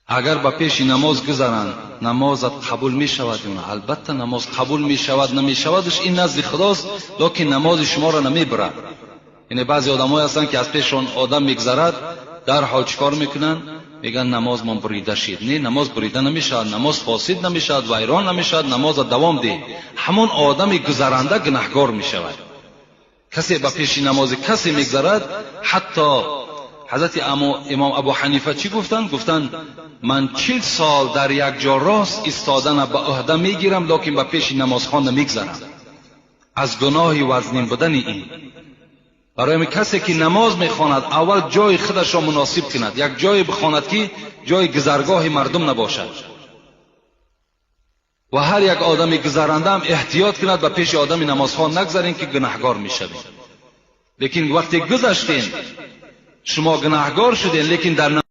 اگر با پیش نماز گذارند نمازت قبول می شود یا نه؟ البته نماز قبول می شود نمی شودش این نزد خداست، لکن نماز شما را نمی برد. یعنی بعضی آدمایی هستند که از پیششون آدم میگذرد در حال چیکار میکنن؟ میگن نماز من بریده شد. نه، نماز بریده نمیشود، نماز فاسد نمیشود، ویران نمیشود، نماز دوام ده. همون آدم گذرنده گناهگار میشود. کسی با پیش نماز کسی میگذرد، حتی حضرت امام ابو حنیفه چی گفتن؟ گفتن من 40 سال در یک جا راست ایستادن به عهده میگیرم، لکن با پیش نمازخوان نمیگذرم از گناه وزنین بودن این. برای کسی که نماز میخواند اول جای خودش را مناسب کند، یک جای بخواند که جای گذرگاه مردم نباشد و هر یک آدم گذرنده هم احتیاط کند به پیش آدم نمازخوان نگذارین که گناهگار میشوید. لیکن وقتی گذشتین شما گناهگار شدین، لیکن در